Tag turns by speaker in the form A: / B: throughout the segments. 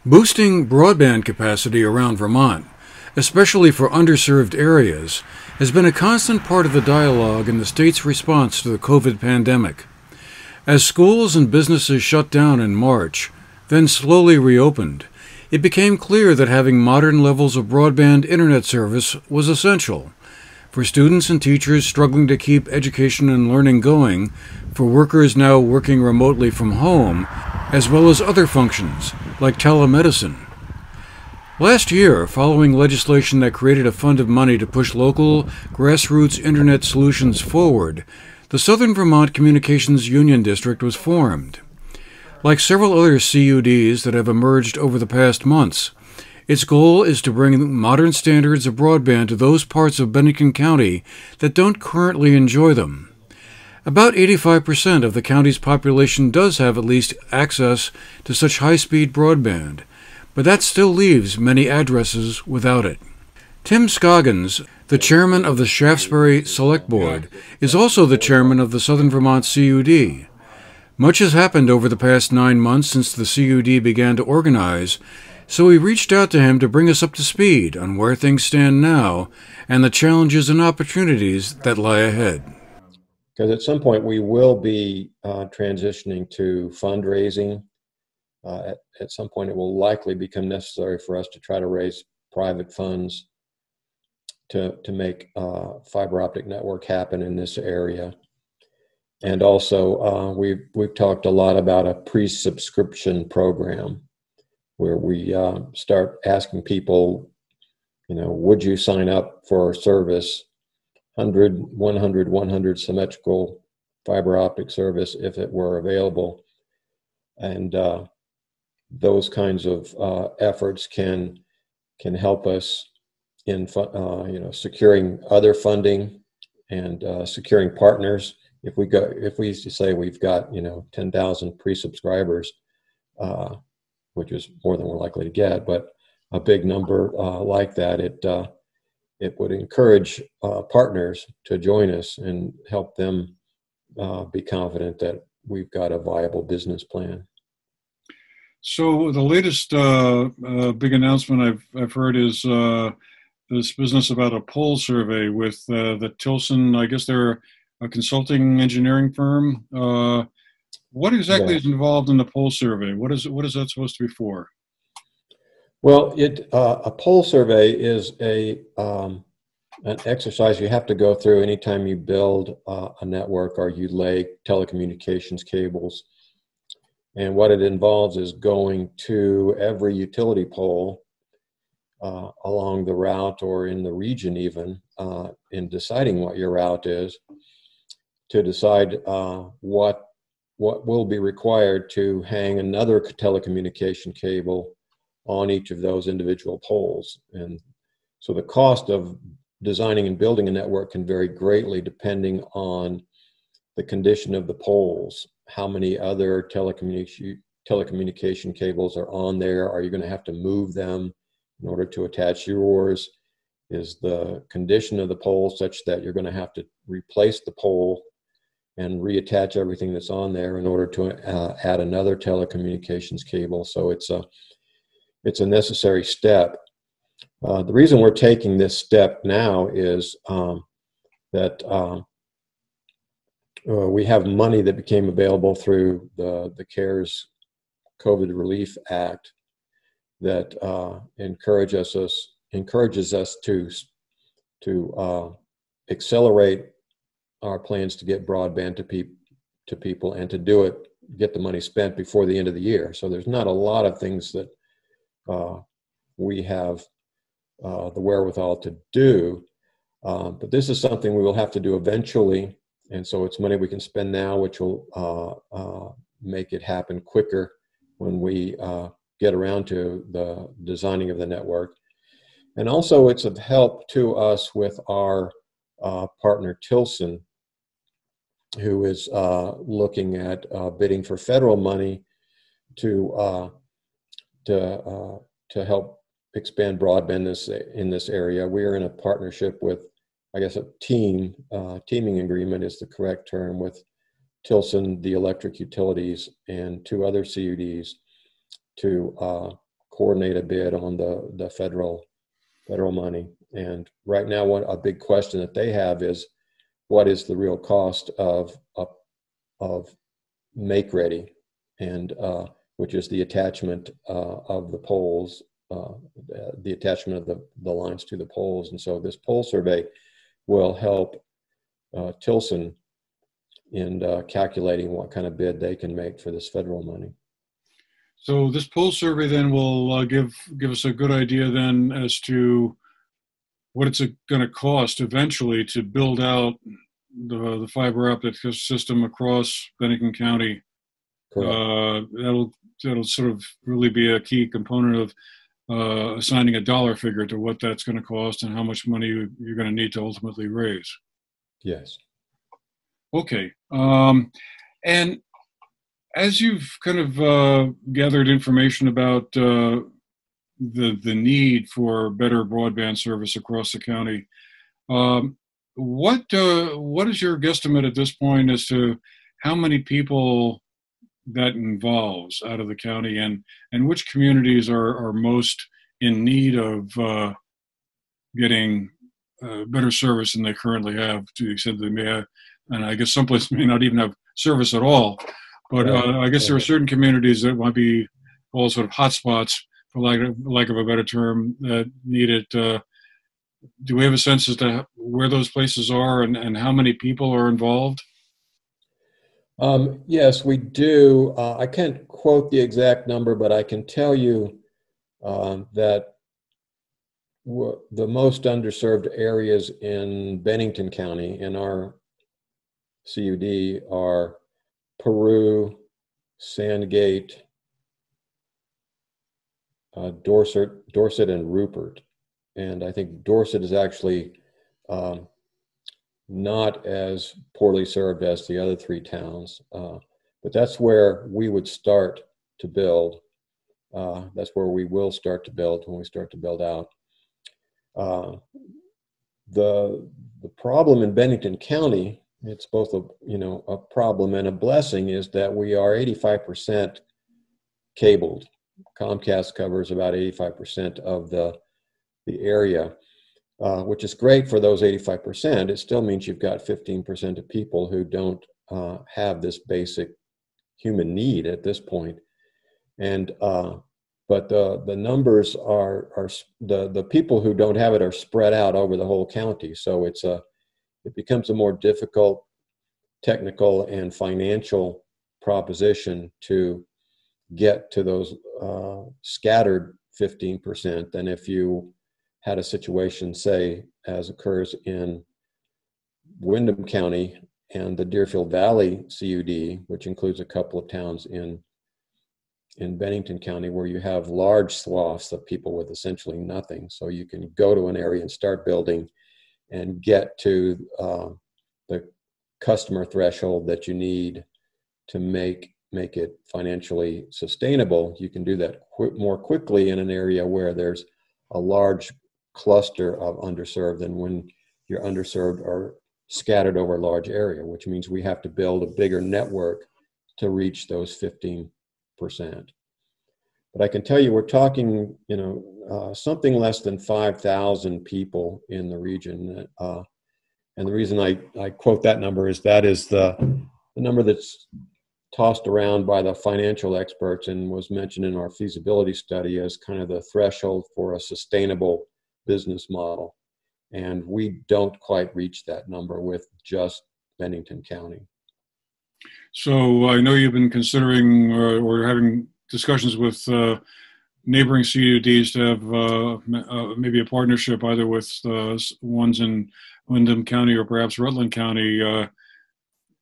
A: Boosting broadband capacity around Vermont, especially for underserved areas, has been a constant part of the dialogue in the state's response to the COVID pandemic. As schools and businesses shut down in March, then slowly reopened, it became clear that having modern levels of broadband internet service was essential. For students and teachers struggling to keep education and learning going, for workers now working remotely from home, as well as other functions, like telemedicine. Last year, following legislation that created a fund of money to push local, grassroots internet solutions forward, the Southern Vermont Communications Union District was formed. Like several other CUDs that have emerged over the past months, its goal is to bring modern standards of broadband to those parts of Bennington County that don't currently enjoy them. About 85% of the county's population does have at least access to such high-speed broadband, but that still leaves many addresses without it. Tim Scoggins, the chairman of the Shaftesbury Select Board, is also the chairman of the Southern Vermont CUD. Much has happened over the past 9 months since the CUD began to organize, so we reached out to him to bring us up to speed on where things stand now and the challenges and opportunities that lie ahead.
B: Because at some point we will be transitioning to fundraising. At some point it will likely become necessary for us to try to raise private funds to make fiber optic network happen in this area. And also we've talked a lot about a pre-subscription program where we start asking people, would you sign up for service, 100 symmetrical fiber optic service if it were available. And those kinds of efforts can help us in securing other funding and securing partners. If we say we've got 10,000 pre-subscribers, which is more than we're likely to get, but a big number like that, it would encourage partners to join us and help them be confident that we've got a viable business plan.
A: So the latest big announcement I've heard is this business about a poll survey with the Tilson. I guess they're a consulting engineering firm. What exactly is involved in the poll survey? What is that supposed to be for?
B: Well, a poll survey is an exercise you have to go through anytime you build a network or you lay telecommunications cables. And what it involves is going to every utility pole along the route or in the region even, in deciding what your route is, to decide what will be required to hang another telecommunication cable on each of those individual poles. And so the cost of designing and building a network can vary greatly depending on the condition of the poles. How many other telecommunication cables are on there? Are you going to have to move them in order to attach yours? Is the condition of the pole such that you're going to have to replace the pole and reattach everything that's on there in order to add another telecommunications cable? So it's a necessary step. The reason we're taking this step now is that we have money that became available through the CARES COVID Relief Act that encourages us to accelerate our plans to get broadband to people and to get the money spent before the end of the year. So there's not a lot of things that we have the wherewithal to do, but this is something we will have to do eventually. And so it's money we can spend now, which will make it happen quicker when we get around to the designing of the network. And also it's of help to us with our partner Tilson, who is looking at bidding for federal money to help expand broadband in this area. We are in a partnership with, I guess, a teaming agreement is the correct term, with Tilson, the electric utilities, and 2 other CUDs to coordinate a bid on the federal money. And right now, a big question that they have is, what is the real cost of make ready, and which is the attachment of the poles, the attachment of the lines to the poles. And so this pole survey will help Tilson in calculating what kind of bid they can make for this federal money.
A: So this pole survey then will give us a good idea then as to what it's going to cost eventually to build out the fiber optic system across Bennington County. That'll sort of really be a key component of assigning a dollar figure to what that's going to cost and how much money you're going to need to ultimately raise.
B: Yes.
A: Okay. And as you've kind of gathered information about the need for better broadband service across the county, what is your guesstimate at this point as to how many people that involves out of the county, and which communities are most in need of getting better service than they currently have, to the extent they may have, and I guess some places may not even have service at all. But I guess there are certain communities that might be all sort of hotspots, for lack of a better term, that need it. Do we have a sense as to where those places are and how many people are involved?
B: Yes, we do. I can't quote the exact number, but I can tell you that the most underserved areas in Bennington County in our CUD are Peru, Sandgate, Dorset, and Rupert. And I think Dorset is actually not as poorly served as the other three towns, but that's where we would start to build. That's where we will start to build when we start to build out. The problem in Bennington County, it's both a problem and a blessing, is that we are 85% cabled. Comcast covers about 85% of the area, which is great for those 85%. It still means you've got 15% of people who don't have this basic human need at this point. And but the numbers are the people who don't have it are spread out over the whole county. So it becomes a more difficult technical and financial proposition to get to those scattered 15% than if you had a situation, say, as occurs in Windham County and the Deerfield Valley CUD, which includes a couple of towns in Bennington County, where you have large swaths of people with essentially nothing. So you can go to an area and start building and get to the customer threshold that you need to make it financially sustainable. You can do that more quickly in an area where there's a large cluster of underserved than when your underserved are scattered over a large area, which means we have to build a bigger network to reach those 15%. But I can tell you, we're talking, something less than 5,000 people in the region. And the reason I quote that number is that is the number that's tossed around by the financial experts and was mentioned in our feasibility study as kind of the threshold for a sustainable business model. And we don't quite reach that number with just Bennington County.
A: So I know you've been considering or having discussions with neighboring CUDs to have maybe a partnership either with ones in Windham County or perhaps Rutland County.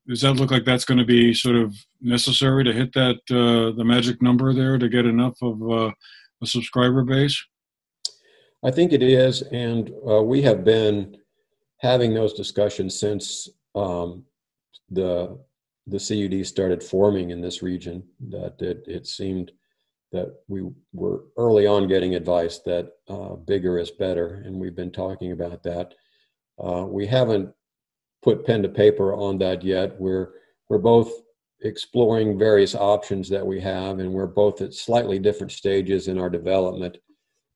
A: Does that look like that's going to be sort of necessary to hit that the magic number there to get enough of a subscriber base?
B: I think it is, and we have been having those discussions since the CUD started forming in this region. That it seemed that we were early on getting advice that bigger is better, and we've been talking about that. We haven't put pen to paper on that yet. We're both exploring various options that we have, and we're both at slightly different stages in our development.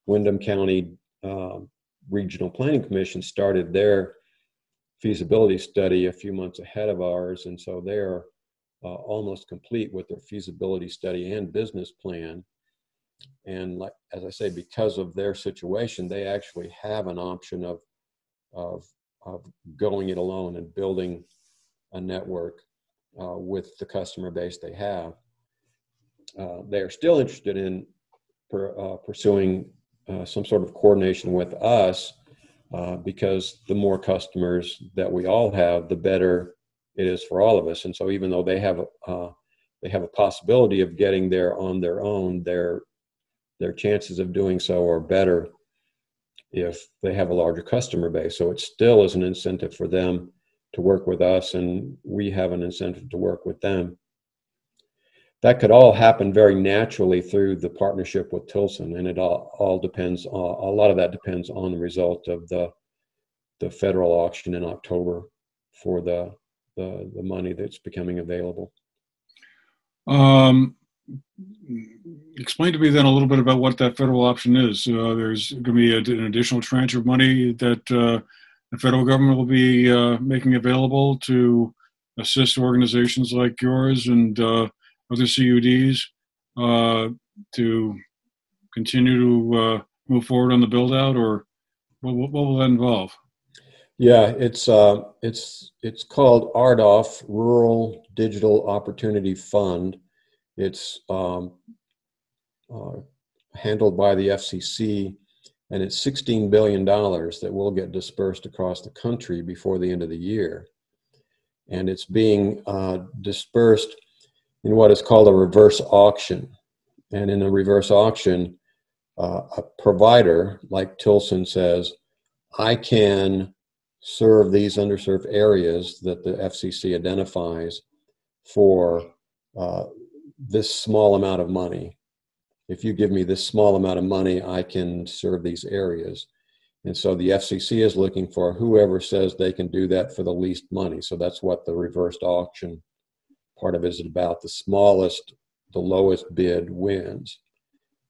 B: Windham County Regional Planning Commission started their feasibility study a few months ahead of ours, and so they're almost complete with their feasibility study and business plan. And like, as I say, because of their situation, they actually have an option of going it alone and building a network with the customer base they have. They are still interested in pursuing some sort of coordination with us because the more customers that we all have, the better it is for all of us. And so even though they have a possibility of getting there on their own, their chances of doing so are better if they have a larger customer base. So it still is an incentive for them to work with us, and we have an incentive to work with them. That could all happen very naturally through the partnership with Tilson, and it all depends. A lot of that depends on the result of the federal auction in October for the money that's becoming available.
A: Explain to me then a little bit about what that federal option is. There's going to be an additional tranche of money that the federal government will be making available to assist organizations like yours and other CUDs to continue to move forward on the build out, or what will that involve?
B: Yeah, it's called RDOF, Rural Digital Opportunity Fund. It's handled by the FCC, and it's $16 billion that will get dispersed across the country before the end of the year. And it's being dispersed in what is called a reverse auction. And in a reverse auction, a provider like Tilson says, I can serve these underserved areas that the FCC identifies for this small amount of money. If you give me this small amount of money, I can serve these areas. And so the FCC is looking for whoever says they can do that for the least money. So that's what the reversed auction part of it is about. The smallest, the lowest bid wins.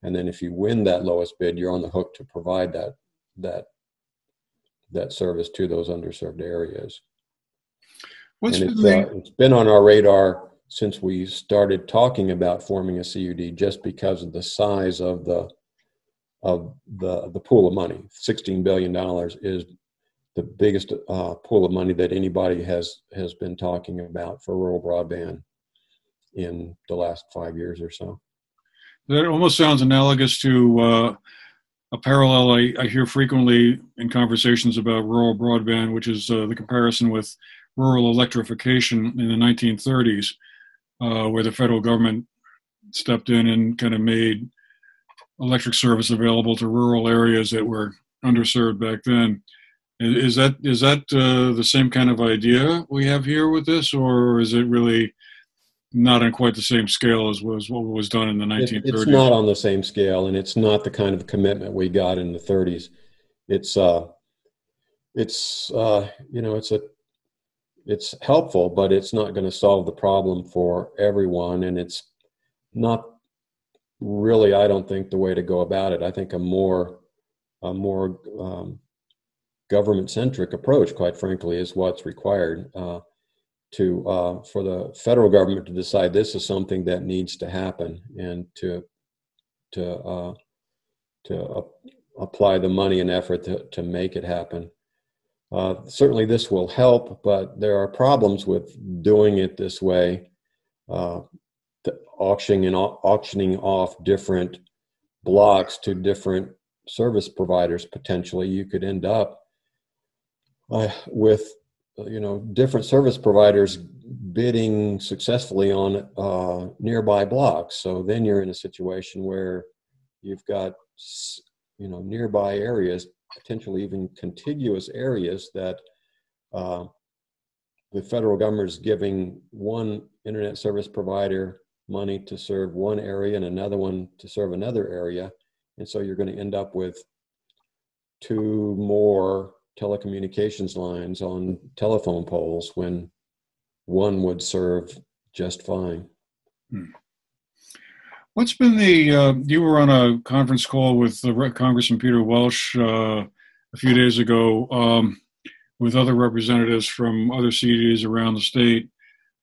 B: And then if you win that lowest bid, you're on the hook to provide that service to those underserved areas. It's been on our radar since we started talking about forming a CUD, just because of the size of the pool of money. $16 billion is the biggest pool of money that anybody has been talking about for rural broadband in the last 5 years or so.
A: That almost sounds analogous to a parallel I hear frequently in conversations about rural broadband, which is the comparison with rural electrification in the 1930s, where the federal government stepped in and kind of made electric service available to rural areas that were underserved back then. Is that the same kind of idea we have here with this, or is it really not on quite the same scale as was what was done in the 1930s?
B: It's not on the same scale, and it's not the kind of commitment we got in the 30s. It's helpful, but it's not going to solve the problem for everyone, and it's not really, I don't think, the way to go about it. I think a more government-centric approach, quite frankly, is what's required for the federal government to decide this is something that needs to happen, and to apply the money and effort to make it happen. Certainly this will help, but there are problems with doing it this way, auctioning off different blocks to different service providers. Potentially, you could end up with different service providers bidding successfully on nearby blocks. So then you're in a situation where you've got nearby areas, potentially even contiguous areas, that the federal government is giving one internet service provider money to serve one area and another one to serve another area. And so you're going to end up with two more telecommunications lines on telephone poles when one would serve just fine.
A: Hmm. What's been the, you were on a conference call with Congressman Peter Welch a few days ago with other representatives from other CDs around the state.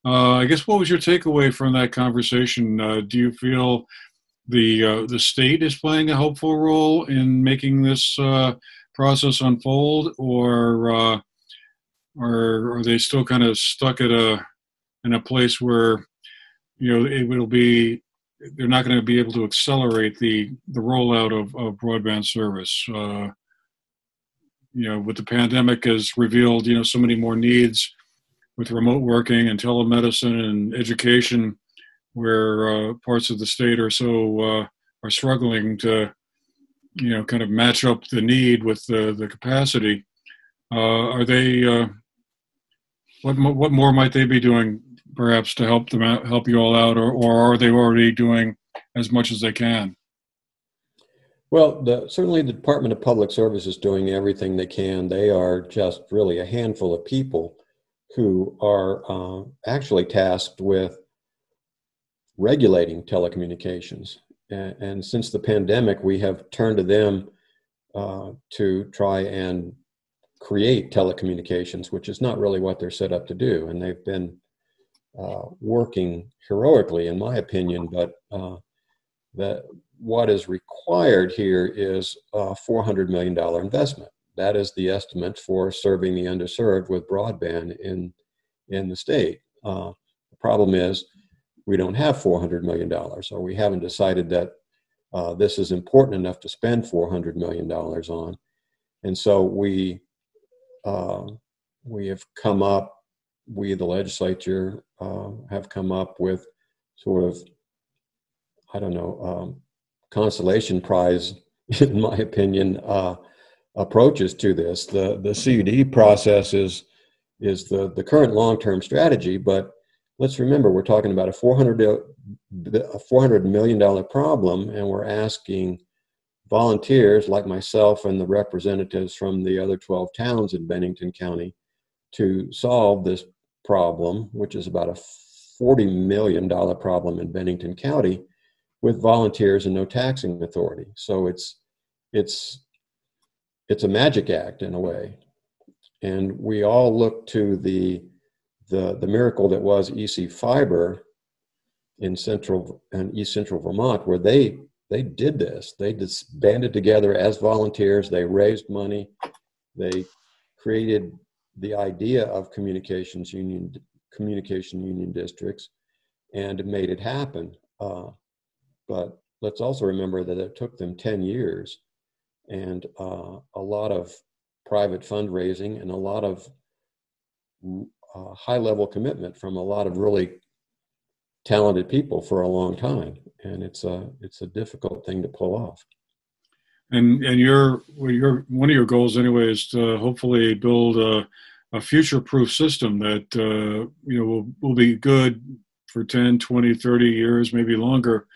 A: I guess what was your takeaway from that conversation? Do you feel the state is playing a helpful role in making this process unfold, or are they still kind of stuck at in a place where it will be they're not going to be able to accelerate the rollout of broadband service? With the pandemic has revealed so many more needs with remote working and telemedicine and education, where parts of the state are struggling to kind of match up the need with the capacity. Are they what more might they be doing perhaps to help them out, help you all out, or are they already doing as much as they can?
B: Well, certainly the Department of Public Service is doing everything they can. They are just really a handful of people who are actually tasked with regulating telecommunications. And since the pandemic, we have turned to them to try and create telecommunications, which is not really what they're set up to do. And they've been working heroically, in my opinion, but what is required here is a $400 million investment. That is the estimate for serving the underserved with broadband in the state. The problem is we don't have $400 million, or we haven't decided that this is important enough to spend $400 million on. And so we have come up, we, the legislature, have come up with sort of, I don't know, consolation prize, in my opinion, approaches to this. The CUD process is the current long-term strategy, but let's remember we're talking about a $400 million problem, and we're asking volunteers like myself and the representatives from the other 12 towns in Bennington County to solve this problem, which is about a $40 million problem in Bennington County, with volunteers and no taxing authority. So it's a magic act in a way. And we all look to the miracle that was EC Fiber in Central and East Central Vermont, where they did this. They just banded together as volunteers. They raised money. They created the idea of communication union districts and made it happen. But let's also remember that it took them 10 years and a lot of private fundraising and a lot of high-level commitment from a lot of really talented people for a long time. And it's a difficult thing to pull off.
A: And your one of your goals anyway is to hopefully build a future-proof system that will be good for 10, 20, 30 years, maybe longer.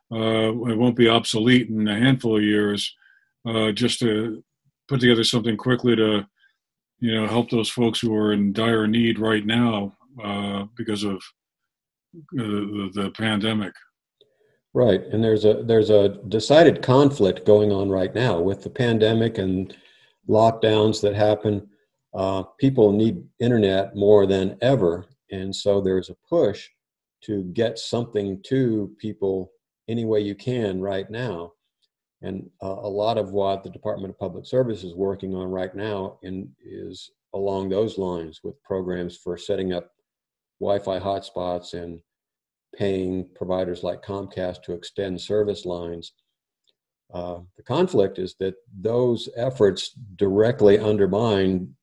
A: It won't be obsolete in a handful of years. Just to put together something quickly to help those folks who are in dire need right now because of the pandemic.
B: Right, and there's a decided conflict going on right now with the pandemic and lockdowns that happen. People need internet more than ever, and so there's a push to get something to people any way you can right now. And a lot of what the Department of Public Service is working on right now is along those lines, with programs for setting up Wi-Fi hotspots and paying providers like Comcast to extend service lines. The conflict is that those efforts directly undermine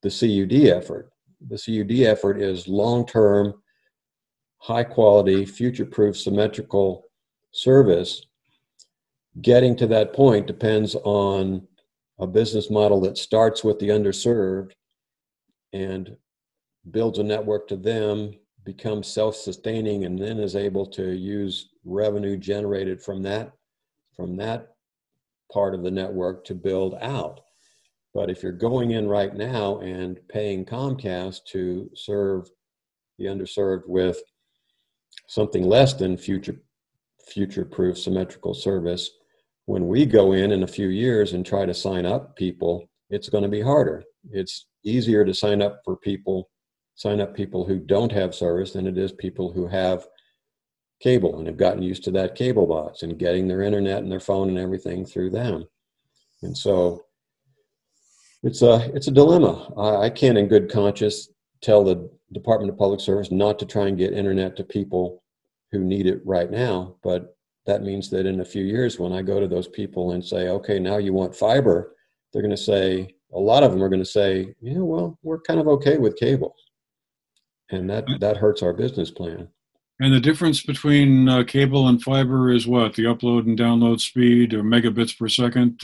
B: the CUD effort. The CUD effort is long-term, high-quality, future-proof, symmetrical service. Getting to that point depends on a business model that starts with the underserved and builds a network to them, becomes self-sustaining, and then is able to use revenue generated from that part of the network to build out. But if you're going in right now and paying Comcast to serve the underserved with something less than future-proof symmetrical service. When we go in a few years and try to sign up people, it's going to be harder. It's easier to sign up people who don't have service than it is people who have cable and have gotten used to that cable box and getting their internet and their phone and everything through them. And so it's a dilemma. I can't in good conscience tell the Department of Public Service not to try and get internet to people who need it right now, but that means that in a few years when I go to those people and say, okay, now you want fiber, they're going to say, a lot of them are going to say, yeah, well, we're kind of okay with cable. And that hurts our business plan.
A: And the difference between cable and fiber is what? The upload and download speed, or megabits per second.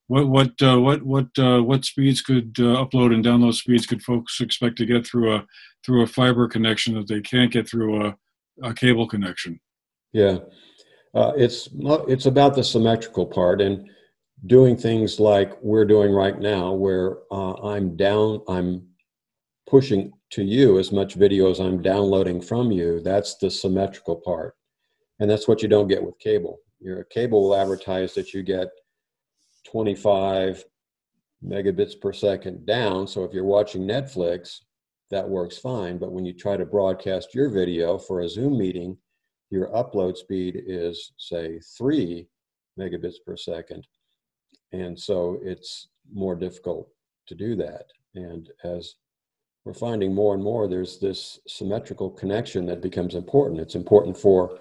A: What speeds could upload and download speeds could folks expect to get through a fiber connection that they can't get through a cable connection?
B: Yeah, it's about the symmetrical part and doing things like we're doing right now, where I'm pushing to you as much video as I'm downloading from you. That's the symmetrical part. And that's what you don't get with cable. Your cable will advertise that you get 25 megabits per second down. So if you're watching Netflix, that works fine. But when you try to broadcast your video for a Zoom meeting, your upload speed is, say, 3 megabits per second. And so it's more difficult to do that. And as we're finding more and more, there's this symmetrical connection that becomes important. It's important for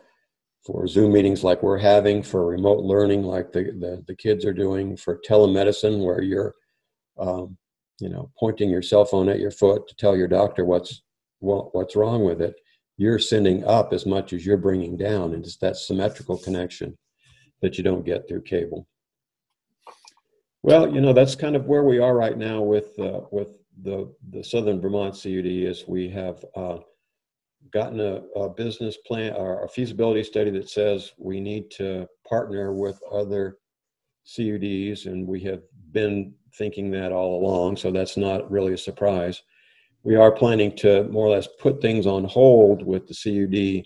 B: Zoom meetings like we're having, for remote learning like the kids are doing, for telemedicine where you're pointing your cell phone at your foot to tell your doctor what's wrong with it. You're sending up as much as you're bringing down, and it's that symmetrical connection that you don't get through cable. Well, that's kind of where we are right now with the Southern Vermont CUD. Is we have gotten a business plan or a feasibility study that says we need to partner with other CUDs, and we have been thinking that all along, so that's not really a surprise. We are planning to more or less put things on hold with the CUD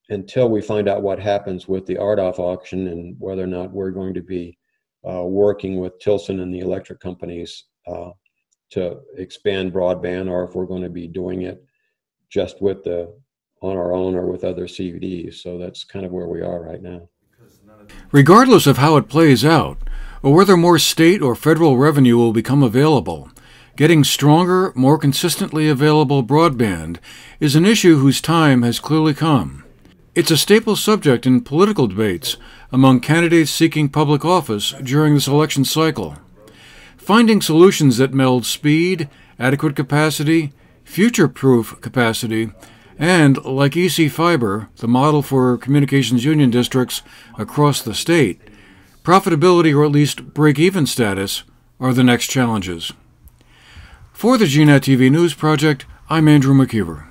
B: until we find out what happens with the RDOF auction and whether or not we're going to be working with Tilson and the electric companies to expand broadband, or if we're going to be doing it just on our own or with other CUDs. So that's kind of where we are right now.
A: Regardless of how it plays out, or whether more state or federal revenue will become available, getting stronger, more consistently available broadband is an issue whose time has clearly come. It's a staple subject in political debates among candidates seeking public office during this election cycle. Finding solutions that meld speed, adequate capacity, future-proof capacity, and, like EC Fiber, the model for communications union districts across the state, profitability or at least break-even status are the next challenges. For the GNAT-TV News Project, I'm Andrew McKeever.